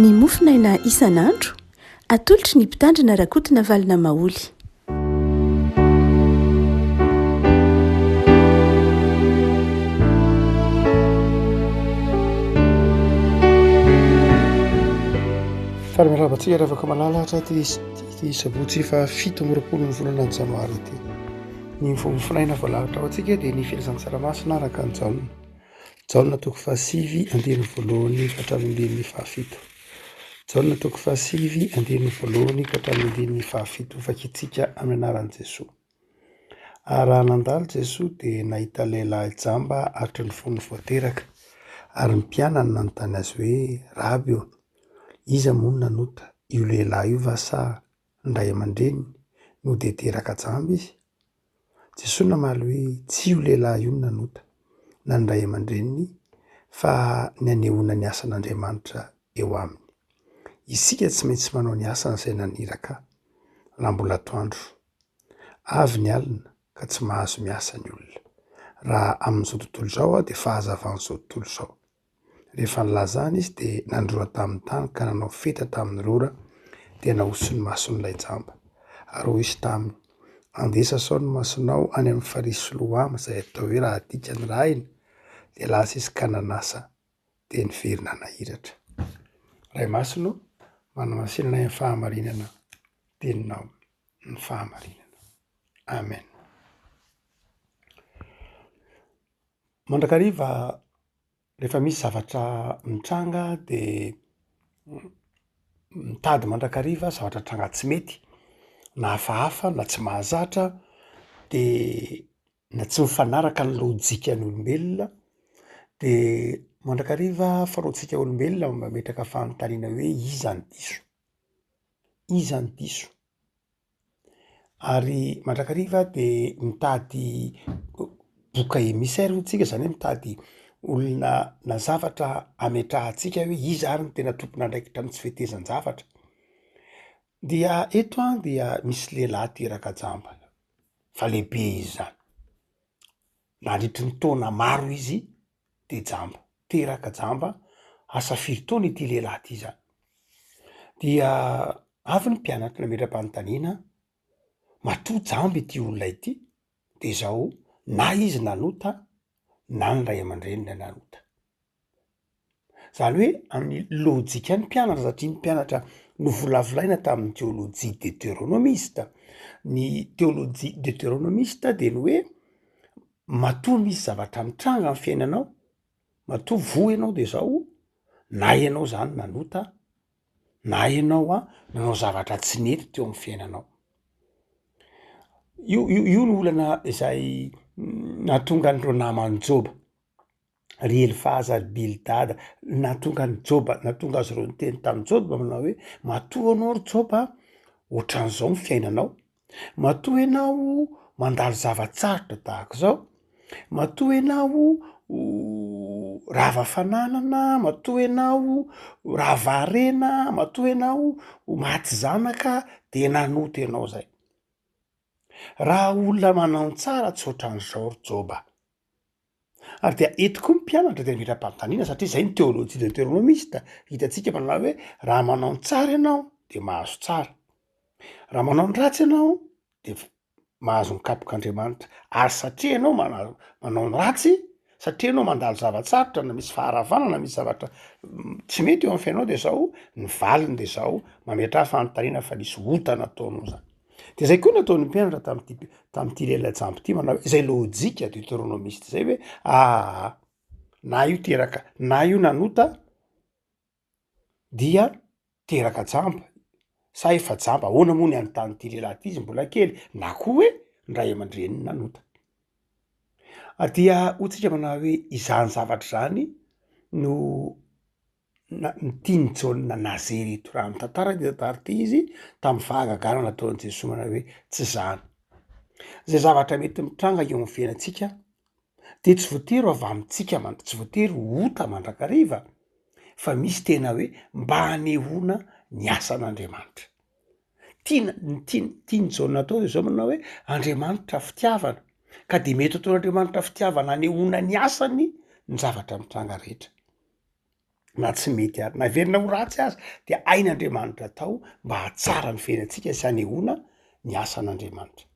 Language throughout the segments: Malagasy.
ny mofinaina isan'andro atolotry ny mpitandrina rakotina valina maoly. Faramiarabantsika rehefa malalatra ty sabotsy fa 7 volana janoary ity. Ny mofinaina voalahatra ao antsika dia ny filasan'ny tsaramaso araka ny jaona. Jaona toko fahasivy andiny voalohany ka hatramin'ny fahafito. Jaona toko fahasivy andiny voalohany ka hatramin'ny fahafito fakitsika amin'ny anaran'i Jesoa. Raha nandalo Jesoa dia nahita lehilahy jamba aritry ny fony voateraka ary ny mpianany nanontany azy hoe raby io, iza moa nanota io lehilahy io va sa ndray aman-dreny no dia teraka jamba izy? Jesoa namaly hoe tsy io lehilahy io nanota na ndray aman-dreniny fa ny anehoana ny asan'Andriamanitra eo aminy. Isika tsy maintsy manao ny asana izay naniraka raha mbola atoandro. Avy ny alina ka tsy mahazo miasa ny olona. Raha amin'izao tontolo izao dia fahazavan'izao tontolo izao. Rehefa nilazana izy dia nandroa tamin'ny tany ka nanao feta tamin'ny rora dia nahoso ny mason'ilay jamba. Ary hoy izy taminy, andesa sao ny masonao any amin'ny Farisy sy Loama izay atao hoe raha dikany rahina. Dia lasa izy ka nanasa dia niverina nahiratra. Ray masino, manamasinana ny fahamarinana teninao ny fahamarinana. Amen. Mandrakariva rehefa misy zavatra mitranga dia mitady mandrakariva zavatra tranga tsy mety na hafahafa na tsy mahazatra dia na tsy mifanaraka ny lôjika ny olombelona dia mandrakariva fanaontsika olombelona mametraka fanontaniana hoe iza ny diso? Iza ny diso? Ary mandrakariva dia mitady boka émissaire tsika, izany hoe mitady olona na zavatra ametrahantsika hoe iza ary ny tena tompona andraikitra ny tsy fitezan-javatra. Dia eto dia misy lehilahy teraka jamba, fa lehibe izy zany. Nandritry ny taona maro izy dia jamba, teraka jamba, asa firy taona ity lehilahy ity zany. Dia avy ny mpianatra nametra-panontaniana, matoa jamba ity olona ity, dia izao na izy nanota na ny ray aman-dreniny nanota. Zany hoe amin'ny lôjika ny mpianatra, satria ny mpianatra novolavolaina tamin'ny théologie deutéronomiste. Ny théologie deutéronomiste dia ny hoe matoa misy zavatra mitranga amin'ny fiainanao, matoa voa ianao dia izao, na ianao zany nanota, na ianao nanao zavatra tsy nety teo amin'ny fiainanao. Io no olana izay nahatonga an'ireo naman'i Joba, ry Elifaza, ry Bildada, nahatonga ny Joba, nahatonga azy ireo niteny tamin'ny Joba manao hoe matoa anao ry Joba, ohatran'izao ny fiainanao, matoa ianao mandalo zavatsarotra tahaka izao, matoa ianao rava fananana, matoa ianao rava harena, matoa ianao maty zanaka dia nanota ianao zay. Raha olona manao tsara tsy ohatran'izao ry Joba. Ary dia eto koa ny mpianatra dia nametra-panontaniana, satria izay ny théologie deutéronomiste. Hitantsika manao hoe raha manao tsara ianao dia mahazo tsara, raha manao ny ratsy ianao dia mahazo mikapok'Andriamanitra. Ary satria ianao manao ny ratsy, satria ianao mandalo zavatsarotra, na misy faharavana na misy zavatra tsy mety eo amin'ny fiainao dia izao ny valiny, dia izao mametra fanontaniana fa nisy ota nataonao zany. Dia izay koa nataon'ny mpianatra tamin'ity lehilahy jamba ity, manao izay lôjika deutéronomiste izay hoe na io teraka, na io nanota dia teraka jamba, sa efa jamba, ahoana moa ny anontany'ity lehilahy ity izy mbola kely, na koa hoe ndray aman-dreniny nanota. Dia hotsika manao hoe izany zavatra zany no tiany Jaona nazery eto raha mitantara ny tantara ity izy tamin'ny fahagagana nataon'i Jesoa manao hoe tsy zany. Izay zavatra mety mitranga eo amin'ny fiainantsika dia tsy voatery avy amintsika, tsy voatery ota mandrakariva, fa misy tena hoe mba hanehoana ny asan'Andriamanitra. Tiany Jaona atao dia izao manao hoe Andriamanitra fitiavana, ka dia mety ataon'Andriamanitra fitiavana hanehoana ny asany ny zavatra mitranga rehetra. na tsy mety ary naverina ho ratsy azy de ain'andriamanitra tao mba hatsara ny fiainantsika sy anehoana ny asan'andriamanitra.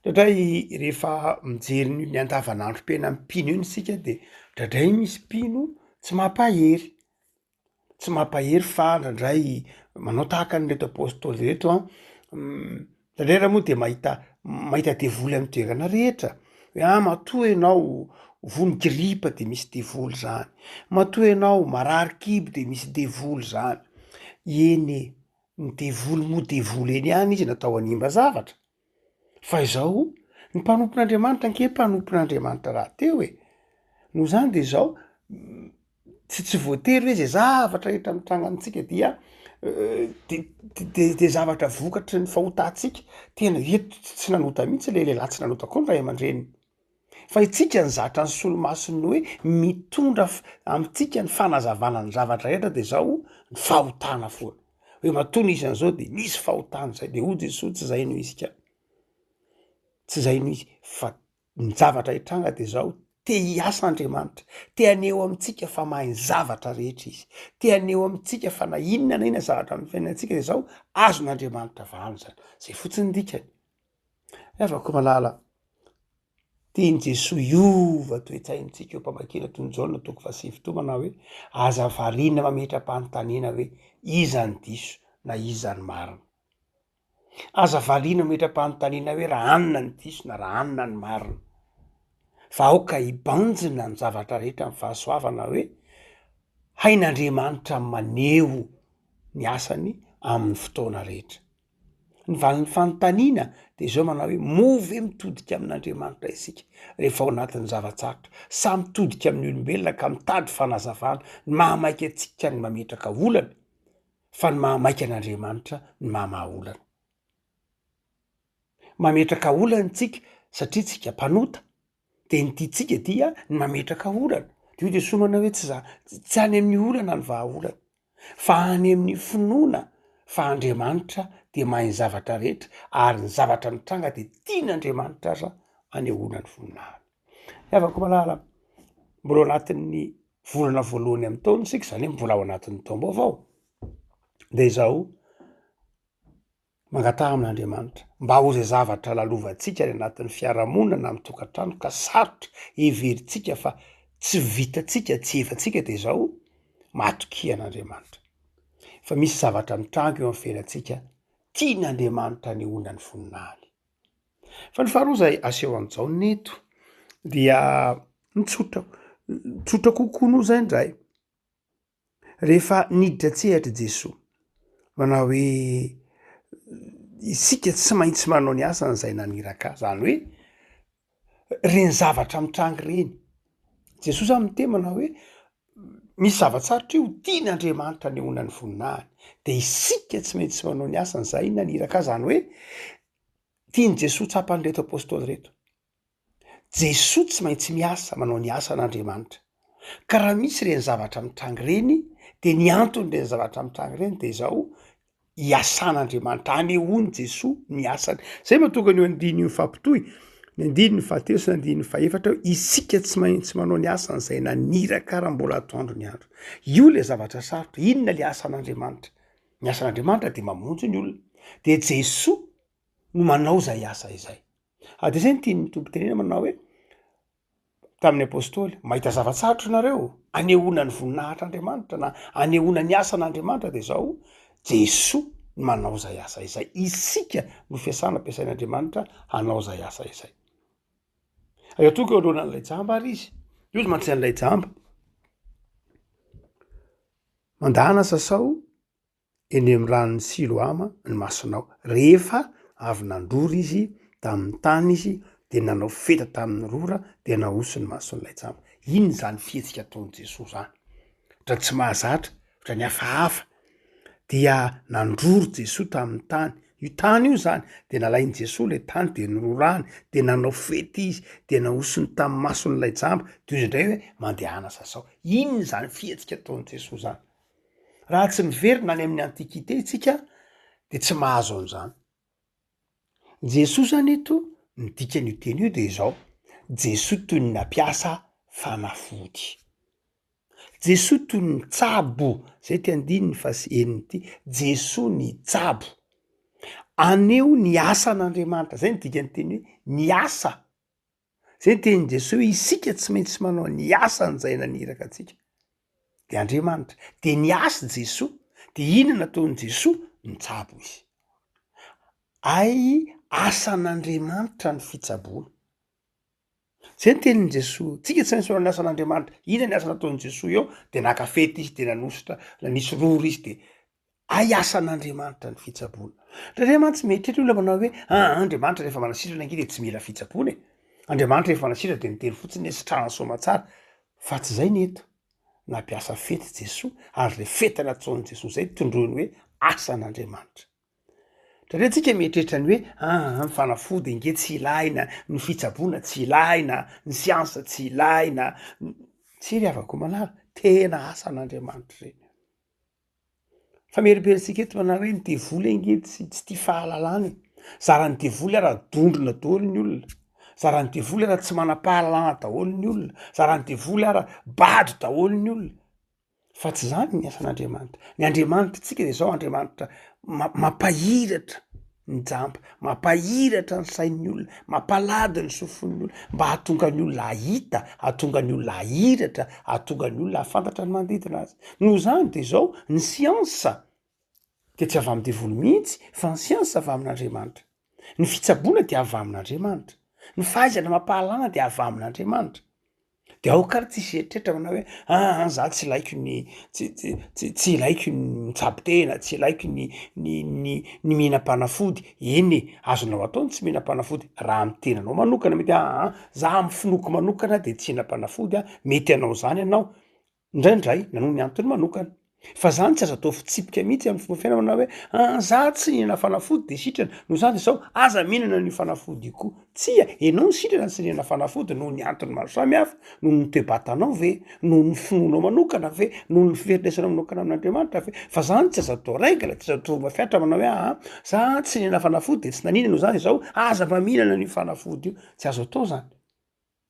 Ndraindray rehefa mijery ny andavanandrom-piaina mpino iny sika de ndraindray misy mpino tsy mampahery fa ndraindray manao tahaka nyreto apôstôly reto ndraindray raha moa de mahita devoly amy toerana rehetra hoe matoa ianao vonin-giripa de misy devoly zany, matoa ianao marary kibo de misy devoly zany. Eny ny devoly mo devoly eny ihany izy natao hanimba zavatra fa izao ny mpanompon'andriamanitra nke mpanompon'andriamanitra raha teo e. Noho zany de zao tsy voatery hoe zay zavatra rehetra mitragnantsika dia de zavatra vokatry ny fahotantsika tena eto tsy nanota mihitsy le lehilahy tsy nanota koa ny ray aman-dreniny fa itsika ny zatra ny solomasony hoe mitondra amitsika ny fanazavana ny zavatra rehetra de zao ny fahotana foana hoe matona isan'izao de misy fahotana zay de ho Jesosy tsy zay no izy ka tsy zay no izy fa ny zavatra hitranga de zao te hiasa Andriamanitra, te haneho amitsika fa mahay ny zavatra rehetra izy, te haneho amitsika fa na inona zavatra amy fiainantsika de zao azon'Andriamanitra vahany zany, zay fotsiny dikany. Afaka malala teny Jesoa iova toe-tsaintsika eo mpamakina toy ny Jaona 4:7 manao hoe aza variana mametram-panontaniana hoe iza ny diso na iza ny marina. Aza variana mametram-panontaniana hoe raha anona ny diso na raha anona ny marina. Fa aoka hibanjina ny zavatra rehetra amy fahasoavana hoe hain'Andriamanitra maneho ny asany amin'ny fotoana rehetra. Ny valin'ny fanontaniana de zao manao hoe move mitodika amin'Andriamanitra isika rehefa ao anatin'ny zavatsarotra, sa mitodika amin'ny olombelona ka mitady fanazavana, ny mahamaika atsika ny mametraka olana fa ny mahamaika an'Andriamanitra ny mahamaha olana. Mametraka olana tsika satria tsika mpanota de ny tiatsika dia ny mametraka olana. De io Jesosy manao hoe tsy any amin'ny olana ny vahaolana fa any amin'ny finoana fa Andriamanitra de mahay ny zavatra rehetra ary ny zavatra mitranga de tian'Andriamanitra aza anehoana ny voninahiny. Afaka malala mbola ao anatin'ny volana voalohany amy taona sika zany hoe mbola ao anatin'ny taom-baovao de zao mangataha amin'Andriamanitra mba ho zay zavatra lalovantsika ny anatin'ny fiarahamonina na amy tokantrano ka sarotra heveritsika fa tsy vitatsika tsy efatsika de zao matokia an'Andriamanitra fa misy zavatra mitranga eo amy fiainantsika tian'Andriamanitra anehoana ny voninahiny. Fa ny faharoa zay aseho an'izao neto dia tsotra kokoa noho zay ndray rehefa niditra tsehatra Jesoa manao hoe isika tsy maintsy manao ny asany zay naniraka zany hoe reny zavatra mitrangy reny. Jesosy zany miteny manao hoe misy zavatsarotra io tian'Andriamanitra anehoana ny voninahiny de isika tsy maintsy manao ny asany zay naniraka zany hoe tiany Jesosy tsapan'ireto apôstôly reto. Jesosy tsy maintsy miasa manao ny asan'Andriamanitra ka raha misy reny zavatra mitrangy reny de ny antony reny zavatra mitrangy reny de zao iasan'Andriamanitra anehoany Jesosy ny asany. Zay mahatonga ny andiny mifampitohy ny andiny fahatelo sy ny andiny fahaefatra hoe isika tsy maintsy manao ny asany zay naniraka raha mbola atoandro ny andro. Io le zavatra sarotra, inona le asan'Andriamanitra? Ny asan'Andriamanitra de mamonjy ny olona de Jesosy no manao zay asa izay. De zay ny tian'ny tompo tenena manao hoe tamin'ny apôstôly mahita zavatsarotra nareo anehoana ny voninahitr'Andriamanitra na anehoana ny asan'Andriamanitra de zao Jesosy no manao zay asa izay. Isika no fiasana ampiasain'Andriamanitra hanao zay asa izay. Eo tonga eo alohan'lay jamba ary izy io izy manontany an'ilay jamba mandana sasao eny amy ranony Siloama ny masonao rehefa avy nandrory izy tamin'ny tany izy de nanao feta tamin'ny rora de nahoso ny mason'ilay jamba. Iny zany fihetsika ataon'i Jesosy zany otra tsy mahazatra otra ny hafahafa dia nandrory Jesosy tamin'ny tany. Io tany io zany de nalainy Jesosy le tany de nororany de nanao fety izy de nahosony tamin'ny mason'ilay jamba de izy indray hoe mandehana sasao. Iny zany fihetsika ataon'i Jesosy zany. Raha tsy miverina any amin'ny antikité tsika de tsy mahazo an'izany. Jesosy zany eto ny dikan'io teny io de zao Jesosy toy ny nampiasa fanafody. Jesoa toy ny tsabo zay ty andiny ny faseniny ty Jesoa ny tsabo aneo ny asan'Andriamanitra zay ny dikany teny hoe ny asa zay teny Jesoa hoe isika tsy maintsy manao ny asany zay naniraka atsika de Andriamanitra de ny asa Jesoa de inona nataony Jesoa nitsabo izy ay asan'Andriamanitra ny fitsaboana zay ny tenin' Jesoa tsika tsy maintsy manao ny asan'Andriamanitra ina ny asa nataony Jesoa eo de nakafety izy de nanositra nanisy roro izy de ay asan'Andriamanitra ny fitsaboana satria mantsy mieritreritry olona manao hoe Andriamanitra rehefa manasitrana ange de tsy mila fitsaboana Andriamanitra rehefa manasitra de niteny fotsiny sitrahany soamatsara fa tsy zay ny eto nampiasa fety Jesoa ary le fety nataony Jesoa zay tondroiny hoe asan'Andriamanitra satria tsika mieritreritra ny hoe ny fanafody nge tsy ilaina ny fitsaboana tsy ilaina ny siansa tsy ilaina tsy ry avako manara tena asan'Andriamanitra reny fa meriperitsika eto manao hoe ny devoly nge tsy tia fahalalana zara ny devoly ara dondrona daholo ny olona zara ny devoly ara tsy manam-pahalalana daholo ny olona zara ny devoly ara bady daholo ny olona fa tsy zany ny asan'Andriamanitra ny Andriamanitra tsika de zao Andriamanitra mampahiratra ny jamba mampahiratra ny sain'ny olona mampalady ny sofon'ny olona mba hahatonga ny olona ahita hahatonga ny olona ahiratra hahatonga ny olona hafantatra ny manodidina azy noho zany de zao ny siansa de tsy avy amin'ny devoly mihitsy fa ny siansa avy amin'Andriamanitra ny fitsaboana de avy amin'Andriamanitra ny fahaizana mampahalana de avy amin'Andriamanitra de ao kary tsisy eritreritra manao hoe za tsy ilaiko ny tsy ilaiko ny mitsabo-tena tsy ilaiko ny mihinam-panafody eny azonao ataony tsy mihinam-panafody raha mitenanao manokana mety za amy finoko manokana de tsy hinam-panafody mety anao zany anao indraindray nanoho ny antony manokana fa zany tsy azo atao fitsipika mihitsy amin'ny fomba fiainana manao hoe za tsy nihina fanafody de sitrana no zany zao aza mihinana ny fanafody io koa tsia enao ny sitrana sy nihina fanafody noho ny antony maro samy hafa noho ny toe-batanao ve noho ny finoanao manokana ve noho ny fiveritresanao manokana amin'Andriamanitra ve fa zany tsy azo atao regla tsy azo atao mafiatra manao hoe za tsy nihina fanafody de tsy nanina no zany zao aza mba mihinana ny fanafody io tsy azo atao zany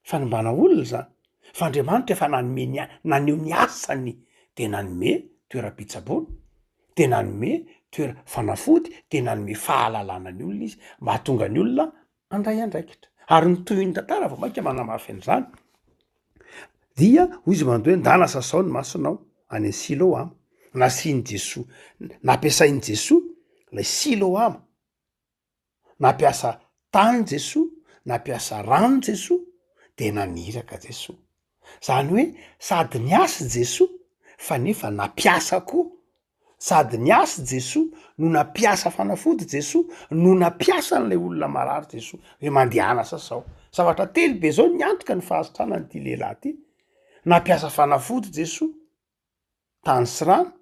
fa nombana olona zany fa Andriamanitra efa nanome naneho ny asany de nanome toeram-pitsaboana de nanome toera fanafody de nanome fahalalana ny olona izy mba hahatonga ny olona andray andraikitra ary ny toy ny tantara vao mainka manamafy an'izany dia hoy izy mandoe ndana sasao ny masonao any Siloama nasiany Jesoa nampiasainy Jesoa lay Siloama nampiasa tany Jesoa nampiasa rano Jesoa de naniraka Jesoa zany hoe sady niasa Jesoa fa nefa nampiasa koa sady niasa Jesoa no nampiasa fanafody Jesoa no nampiasa n'lay olona marary Jesoa hoe mandehana sasao zavatra telo be zao niantoka ny fahasitrana nyity lehilahy ty nampiasa fanafody Jesoa tany sy rano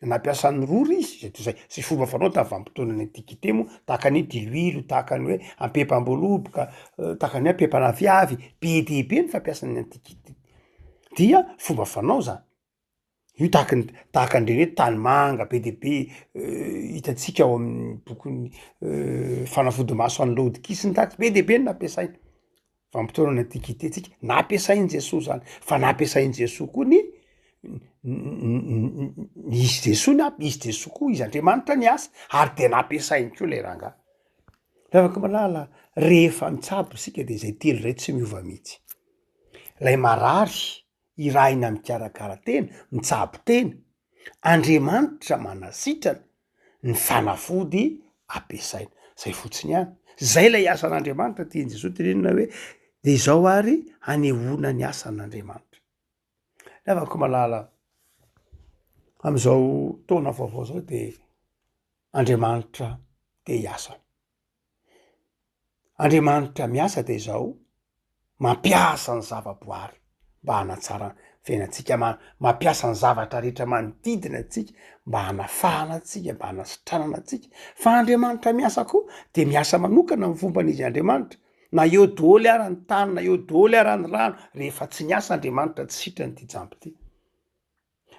nampiasa ny rory izy zay sy fomba fanao tavampotona ny antikité moa tahaka ny diluilo tahaka ny hoe ampepam-boloboka tahaka ny hoe ampepana viavy be dehibe ny fampiasany antikité dia fomba fanao zany io tahaka an'ireny hoe tany manga be dehibe hitantsika ao amin'ny bokyny fanafody maso any Laodikisy ny tahaky be dehibe ny nampiasainy vampotona ny antikité tsika nampiasainy Jesoa zany fa nampiasainy Jesoa koa ny izy Jesoa izy Jesoa koa izy Andriamanitra ny asa ary de nampiasainy koa lay rangahy lavaka malala rehefa mitsabo sika de zay telo ray tsy miova mihitsy lay marary iraina mikarakara tena mitsabo tena Andriamanitra manasitrana ny fanafody ampiasaina zay fotsiny ihany zay lay asan'Andriamanitra tiany Jesoa tenenina hoe de zao ary anehoana ny asan'Andriamanitra lavaka malala am'izao taona vaovao zao de Andriamanitra te hiasa Andriamanitra miasa de zao mampiasa ny zavaboary mba hanatsara fiainantsika mampiasa ny zavatra rehetra manodidina atsika mba hanafahana atsika mba hanasitranana atsika fa Andriamanitra miasa koa de miasa manokana amin'ny fomban'izy Andriamanitra na eo daholo ara ny tany na eo daholo ara ny rano rehefa tsy niasa Andriamanitra tsy sitrany ty jambo ty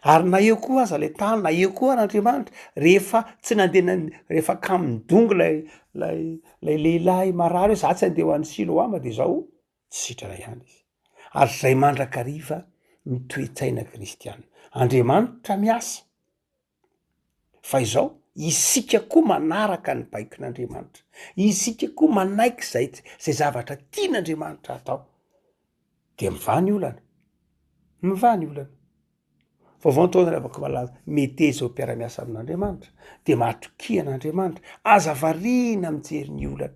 ary na eo koa aza lay tany na eo koa ara Andriamanitra rehefa tsy nandeha rehefa kamy dongo lay lehilahy marary hoe za tsy andeha ho an'ny Siloama de zao tsy sitrana ihany izy ary zay mandrakariva ny toetsaina kristianina. Andriamanitra miasa fa izao isika koa manaraka ny baikon'Andriamanitra, isika koa manaiky zay zavatra tian'Andriamanitra atao de mivany olana vaovao ntaona ravaka malaza mete zao mpiara-miasa amin'Andriamanitra de mahatokian'Andriamanitra, aza variana mijery ny olana,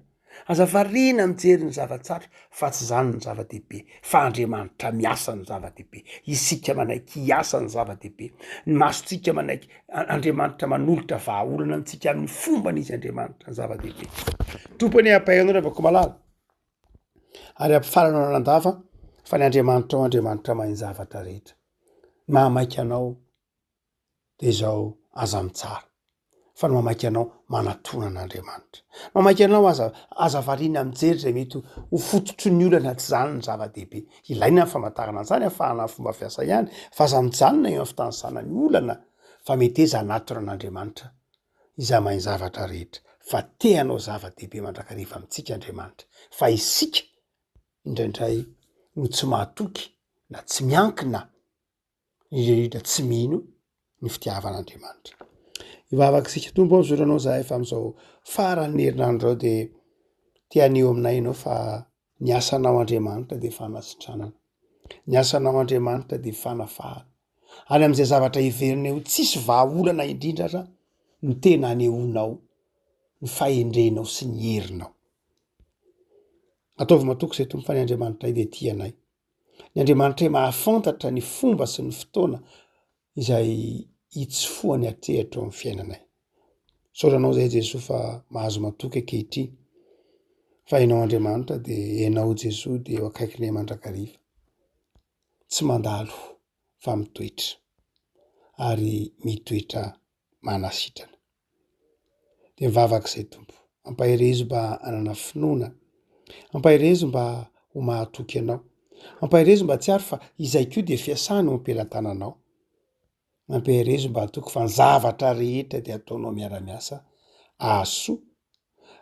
aza variana mijery ny zava-tsatra fa tsy zany ny zava-dehibe fa Andriamanitra miasa ny zava-dehibe, isika manaiky hiasa ny zava-dehibe, ny masontsika manaiky Andriamanitra manolotra vahaolana amintsika amin'ny fomba n'izy Andriamanitra ny zava-dehibe. Tompony ampahanao ravaka malala ary ampifarana anan-dafa fa ny Andriamanitra ao, Andriamanitra mahay ny zavatra rehetra. Mahamaiky anao de zao aza mitsara fa ny mamaiky anao manatona an'Andriamanitra, mamaiky anao aza variana mijery zay mety ho fototry ny olana tsy zany ny zava-dehibe. Ilaina ny famantarana zany ahafahana ny fomba fiasa ihany fa aza mijanona eo amin'ny fitanisana ny olana fa mety eza anatona an'Andriamanitra iza mahay zavatra rehetra fa te hanao zava-dehibe mandrakariva amintsika Andriamanitra fa isika indraindray no tsy mahatoky na tsy miankina indrindra tsy mino ny fitiavan'Andriamanitra. Ivavaka sika tompo ao zoranao zahay fa am'izao faran'ny herinandro ao de tianeo aminay ianao fa ny asanao Andriamanitra de fanasitranana, ny asanao Andriamanitra de fanafahana ary am'izay zavatra iverineo tsisy vahaolana indrindra aza ny tena anehoanao ny fahendrenao sy ny herinao. Ataovy matoky zay tompo fa ny Andriamanitra de tianay, ny Andriamanitra mahafantatra ny fomba sy ny fotoana izay hitsofoany hatrehatra amin'ny fiainanay. Soranao zay Jesosy fa mahazo matoky ankehitriny fa ianao Andriamanitra de ianao Jesosy de eo akaikinay mandrakariva, tsy mandalo fa mitoetra ary mitoetra manasitrana. De mivavaka izay tompo, ampahirezo mba anana finoana, ampahirezo mba ho mahatoky anao, ampahirezo mba tsy ary fa izay koa de fiasany ho ampelantananao, ampahirezo mba hatoky fa ny zavatra rehetra de ataonao miara-miasa ahasoa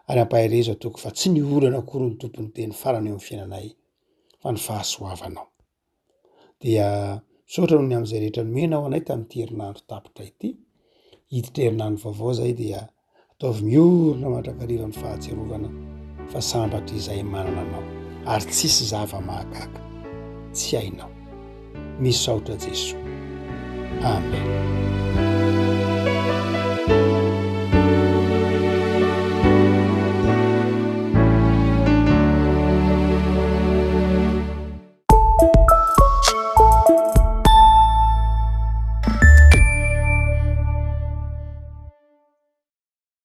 ary ampahirezo hatoky fa tsy ny olana akory ny tompony teny farany eo amin'ny fiainanay fa ny fahasoavanao. Dia misaotra noho ny am'izay rehetra nomenao anay tamin'ity herinandro tapitra ity, hiditra herinandro vaovao zay dia ataovy miorina mandrakariva ny fahatserovana fa sambatra izay manana anao ary tsisy zava-mahagaga tsy hainao. Misaotra Jesosy. Amen.